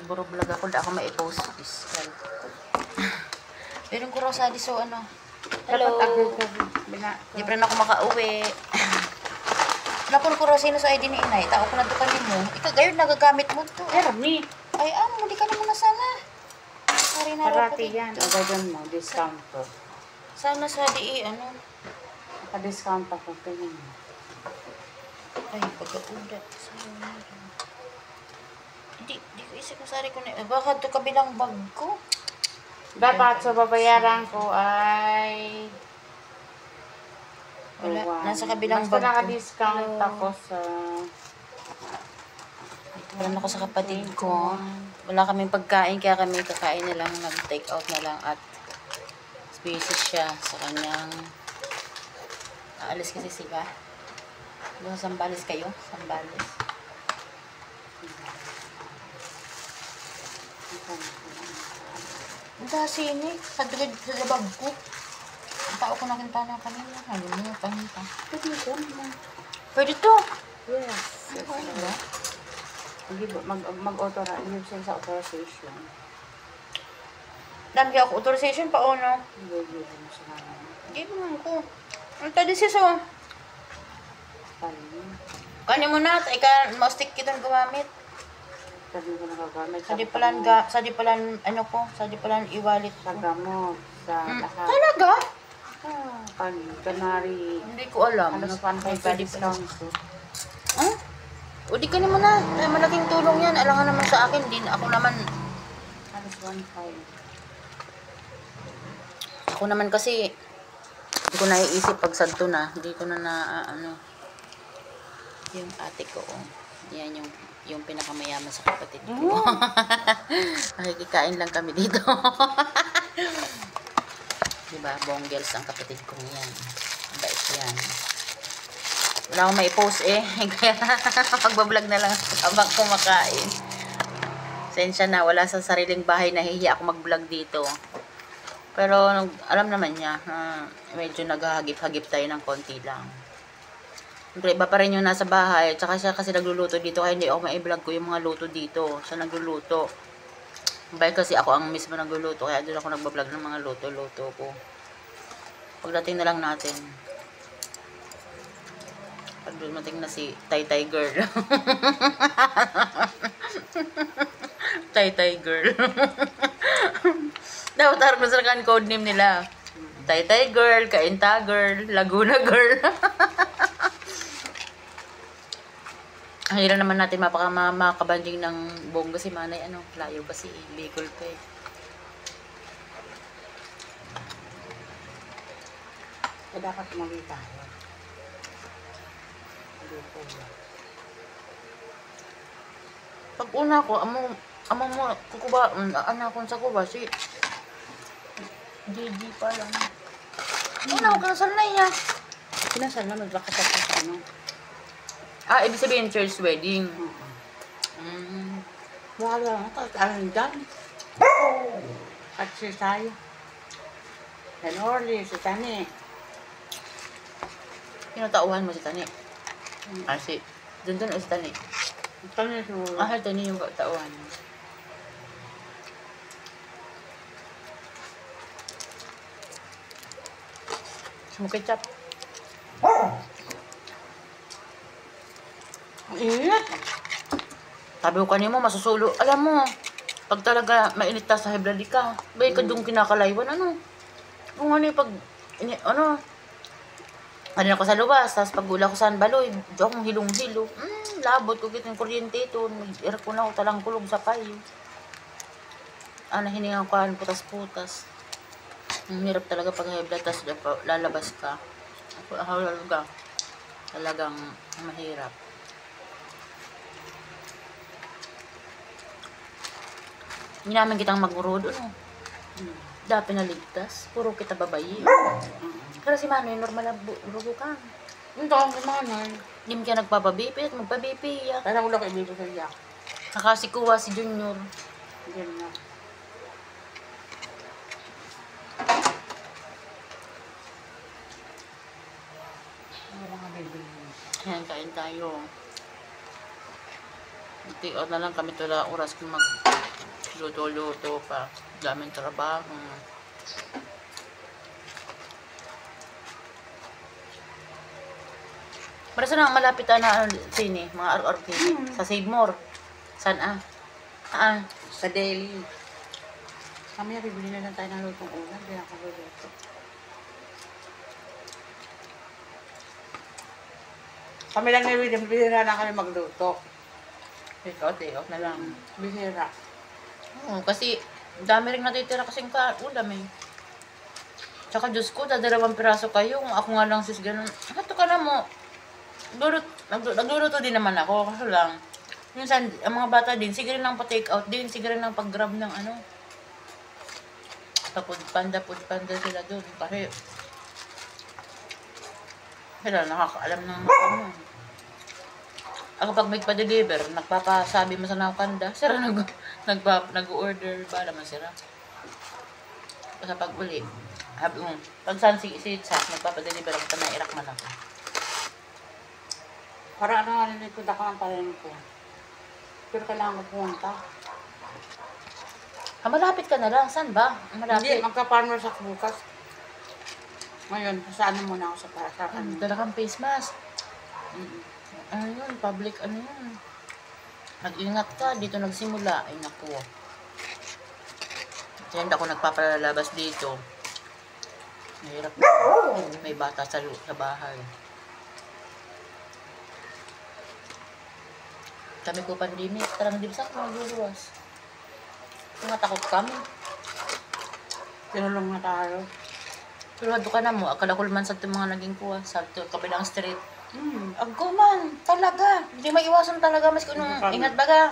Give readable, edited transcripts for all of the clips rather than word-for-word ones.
Buro vlog ako, da ako ma-post fiscal. Meron ko Rosadi, so ano. Hello. Di pa rin ako makauwi. Napuro ko Rosino sa ID ni inay. Tao ko na dukanin mo. Ikaw gayon nagagamit mo to. Pero ni. Ay, hindi ka na muna sana. Sorry na Parati yan. Agad mo, discount to. Sana sa di, ano. Naka-discount ako. Tingin mo. Ay, pagka-uda. Hindi ko isip na sari ko na. Baka to kabilang bag ko. Dapat sa babayaran ko ay... Wala. Nasa kabilang basta bag ko. naka-discount ako sa... Wala ako sa kapatid ko. Wala kaming pagkain, kaya kami kakain na lang. Nag-take out na lang at busy siya sa kanyang... Aalis kasi sila. Doon sa Sambales kayo? Sambales. Ang sini, sa dugad sa bag ko. Ang tao ko nakita na kanina. Nalimutan nito. Pwede to. Yes. Ano ba? Mag-authorize sa authorization. Dami ako authorization pa o no? Hindi mo ko. Ang tadi siya so. Kanya mo na, ma-stick kitang gumamit. Sa di palan ano ko, sa di palan i-wallet ko. Sa gamot, sa lahat. Talaga? Pag January, Hindi ko alam. ano pa discount ko. O di ka naman na. Ay, malaking tulong yan. Alangan naman sa akin. Din ako naman. Halos 1.5. Ako naman kasi, hindi ko naiisip pag santo na. Hindi ko na ano. Yung ate ko, yan yung pinakamayaman sa kapatid ko. Nakikikain lang kami dito. Diba? Bonggels ang kapatid ko yan. Bait yan. Wala akong maipost kaya magbablog na lang habang kumakain. Sensya na, wala sa sariling bahay, nahihiya ako mag-vlog dito. Pero alam naman niya, medyo naghahagip-hagip tayo ng konti lang. Siyempre, iba pa rin yung nasa bahay. Tsaka siya kasi nagluluto dito, kaya hindi ako ma-vlog ko yung mga luto dito. Siya nagluluto. Bahay kasi ako ang mismo nagluluto, kaya doon ako nagbablog ng mga luto-luto ko. Pagdating na lang natin. Pag dumating na si Tay-Tay Girl. Tay-Tay Girl. Dapat harap na sa codename nila. Tay-Tay Girl, Kainta Girl, Laguna Girl. Ang hirap naman natin makabanding ng bongga si Manay. Layo ba si Bicol pa eh. Dapat mali tayo. Pag una ko, amo mo, kukuba, anak ko sa kuba, si Gigi pa lang. Una ko kanasal na niya. Kinasal na, magbakasal ka sa ano. Ibig sabihin church wedding. Wala na, kakaroon dyan. At si tayo. Yan orly, si Tani. Kinatauhan mo si Tani. Si, dun o si Tani. Tani siguro. Tani yung tauhan. Sumukitchap. Ang init. Sabi ko kanina mo, masusulo. Alam mo, pag talaga mainit ta sa hebladi ka, bay ka doon kinakalaywan, Kung pag, ako sa lubas, tapos pag gula ko sa baloy, di akong hilong-hilo. Labot ko kitang kuryente ito, nag-aircon ako, talang kulog sa payo. Hiningan ko putas-putas. Ang hirap talaga pag heblad, tapos lalabas ka. Talagang mahirap. Hindi namin kitang magurod, Dapat naligtas. Puro kita babayi. Pero si Manoy, normal na burugo ka. Hindi ako si Manay. Hindi mo kaya nagpapabipi at magpabipi. Kaya ko lang ibig sa iya. Nakasikuha si Junior. Yan na. Ayan, kain tayo. Mag-take-out na lang kami tula oras kung mag-luto-luto pa. Daming trabaho. Para saan ang malapit na sini? Mga RR TV? Sa Save More? Saan Sa daily. Mamaya bibili na lang tayo ng lutong ulam. Hindi ako luluto. Kami lang ni William, bihira na kami magluto. Take-out na lang. Bihira. Oo, kasi dami rin natitira kasing ulam eh. Tsaka Diyos ko, dadalawang piraso kayo. Kung ako nga lang sis ganun. Hato ka na mo. Nagluluto din naman ako. Kaso lang, minsan, ang mga bata din, sige rin lang pa-take out din. Sige rin lang pag-grab ng ano. Pagpanda sila doon. Kasi, sila nakakaalam ng ano. Ako pag may pa-deliver, nagpapasabi mo sa nakakanda, sira nag-order ba naman sila. Sa pag-uli, pag saan si Chat, nagpapadeliver ako, tanay-irak man ako. Para ano nga nalipod ako ng parin ko. Pero kailangan ko pumunta. Malapit ka na lang. Saan ba? Malapit. Hindi, magka-farmer sa bukas. Ngayon, sa ano muna ako sa para sa ano. Dala kang face mask. Ano yun? Public ano yun? Mag-ingat ka. Dito nagsimula. Ay naku. Kaya hindi ako nagpapalalabas dito. Mahirap na. May bata sa bahay. Kami ko pandemic. Tarang dibsak, magluluwas. Matakot kami. Tinulong na tayo. Pero hado ka na mo. Akala ko naman sa mga naging kuha. Sa kabilang street. Agko man. Talaga. Hindi maiwasan talaga. Mas kung ingat baga.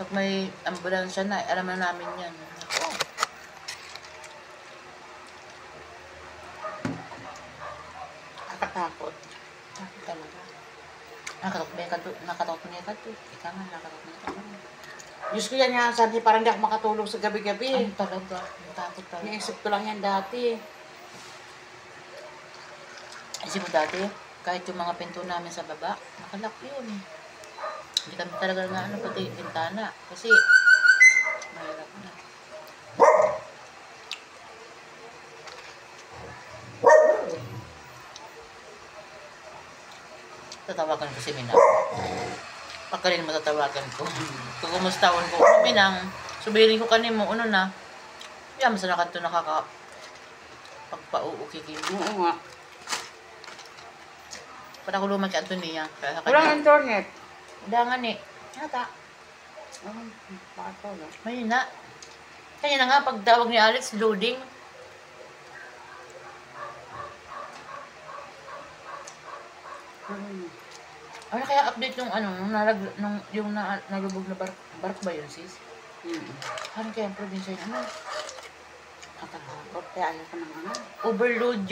Pag may ambulansya na, alam na namin yan. Ako. Nakatakot. Bakit talaga? Nakatakot niya ka to. Ika nga, nakatakot niya ka to. Diyos ko yan nga, Sandy, parang hindi ako makatulog sa gabi-gabi. Ay, talaga. Natakot talaga. Naisip ko lang yan dati. Kasi mo dati, kahit yung mga pinto namin sa baba, nakalak yun. Hindi kami talaga nga ano, pati bintana. Kasi, mahirap na. Tatawagan ko si Minang. Pagka rin matatawagan ko. Kung kumustawan ko, Minang, subirin ko kanin mo, ano na. Yan, mas nakanto pagpa-uukikin. Oo nga. Para ko lumang kay Antonia. Walang internet. Udangan eh. Yata. Bakit ko, no? May na. Kanya na nga, pagtawag ni Alex, loading. Ano kaya update yung ano, yung nalubog na bark ba yun, sis? Ano kaya ang probinsya yun? Ano? Nakatakot. Kaya ayaw ko ng ano. Overload yun.